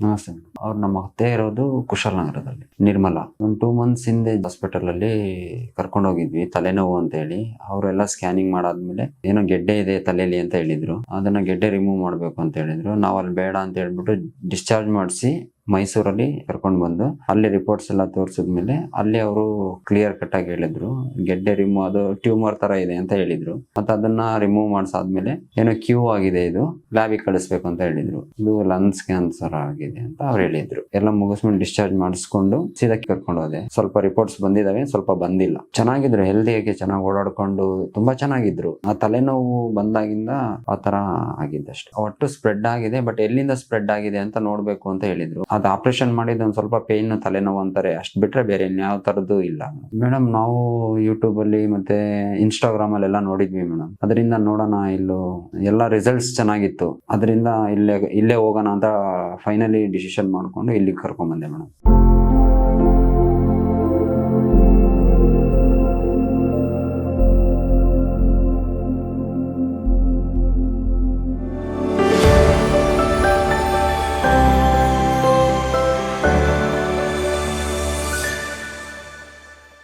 ನಮಸ್ತೆ ಮೇಡಮ್. ಅವ್ರು ನಮ್ಮ ಅತ್ತೆ ಇರೋದು ಕುಶಾಲನಗರದಲ್ಲಿ, ನಿರ್ಮಲಾ. ಒಂದು 2 months ಹಿಂದೆ ಹಾಸ್ಪಿಟಲ್ ಅಲ್ಲಿ ಕರ್ಕೊಂಡು ಹೋಗಿದ್ವಿ, ತಲೆನೋವು ಅಂತ ಹೇಳಿ. ಅವರೆಲ್ಲ ಸ್ಕ್ಯಾನಿಂಗ್ ಮಾಡಾದ್ಮೇಲೆ ಏನೋ ಗೆಡ್ಡೆ ಇದೆ ತಲೆಯಲ್ಲಿ ಅಂತ ಹೇಳಿದ್ರು. ಅದನ್ನ ಗೆಡ್ಡೆ ರಿಮೂವ್ ಮಾಡ್ಬೇಕು ಅಂತ ಹೇಳಿದ್ರು. ನಾವ್ ಅಲ್ಲಿ ಬೇಡ ಅಂತ ಹೇಳ್ಬಿಟ್ಟು ಡಿಸ್ಚಾರ್ಜ್ ಮಾಡಿಸಿ ಮೈಸೂರಲ್ಲಿ ಕರ್ಕೊಂಡು ಬಂದು ಅಲ್ಲಿ ರಿಪೋರ್ಟ್ಸ್ ಎಲ್ಲ ತೋರಿಸಿದ್ಮೇಲೆ ಅಲ್ಲಿ ಅವರು ಕ್ಲಿಯರ್ ಕಟ್ ಆಗಿ ಹೇಳಿದ್ರು, ಗೆಡ್ಡೆ ರಿಮೂವ್, ಅದು ಟ್ಯೂಮರ್ ತರ ಇದೆ ಅಂತ ಹೇಳಿದ್ರು. ಮತ್ತೆ ಅದನ್ನ ರಿಮೂವ್ ಮಾಡಿಸಾದ್ಮೇಲೆ ಏನೋ ಕ್ಯೂ ಆಗಿದೆ, ಇದು ಲ್ಯಾಬಿಗೆ ಕಳಿಸ್ಬೇಕು ಅಂತ ಹೇಳಿದ್ರು. ಇದು ಲಂಗ್ಸ್ ಕ್ಯಾನ್ಸರ್ ಆಗಿದೆ ಅಂತ ಅವ್ರು ಹೇಳಿದ್ರು. ಎಲ್ಲ ಮುಗಿಸ್ಕೊಂಡು ಡಿಸ್ಚಾರ್ಜ್ ಮಾಡಿಸ್ಕೊಂಡು ಸೀದಾ ಕರ್ಕೊಂಡು ಹೋದೆ. ಸ್ವಲ್ಪ ರಿಪೋರ್ಟ್ಸ್ ಬಂದಿದಾವೆ, ಸ್ವಲ್ಪ ಬಂದಿಲ್ಲ. ಚೆನ್ನಾಗಿದ್ರು, ಹೆಲ್ದಿಯಾಗಿ ಚೆನ್ನಾಗಿ ಓಡಾಡ್ಕೊಂಡು ತುಂಬಾ ಚೆನ್ನಾಗಿದ್ರು. ಆ ತಲೆನೋವು ಬಂದಾಗಿಂದ ಆ ತರ ಆಗಿದ್ದಷ್ಟೇ. ಒಟ್ಟು ಸ್ಪ್ರೆಡ್ ಆಗಿದೆ, ಬಟ್ ಎಲ್ಲಿಂದ ಸ್ಪ್ರೆಡ್ ಆಗಿದೆ ಅಂತ ನೋಡ್ಬೇಕು ಅಂತ ಹೇಳಿದ್ರು. ಅದು ಆಪರೇಷನ್ ಮಾಡಿದ ಒಂದ್ ಸ್ವಲ್ಪ ಪೇನ್, ತಲೆನೋವು ಅಂತಾರೆ, ಅಷ್ಟ್ ಬಿಟ್ರೆ ಬೇರೆ ಇನ್ಯಾವ ತರದ್ದು ಇಲ್ಲ ಮೇಡಮ್. ನಾವು ಯೂಟ್ಯೂಬ್ ಅಲ್ಲಿ ಮತ್ತೆ ಇನ್ಸ್ಟಾಗ್ರಾಮ್ ಅಲ್ಲೆಲ್ಲ ನೋಡಿದ್ವಿ ಮೇಡಮ್. ಅದರಿಂದ ನೋಡೋಣ, ಇಲ್ಲೂ ಎಲ್ಲ ರಿಸಲ್ಟ್ಸ್ ಚೆನ್ನಾಗಿತ್ತು. ಅದರಿಂದ ಇಲ್ಲೇ ಹೋಗೋಣ ಅಂತ ಫೈನಲಿ ಡಿಸಿಷನ್ ಮಾಡ್ಕೊಂಡು ಇಲ್ಲಿಗೆ ಕರ್ಕೊಂಡ್ ಬಂದೆ ಮೇಡಮ್.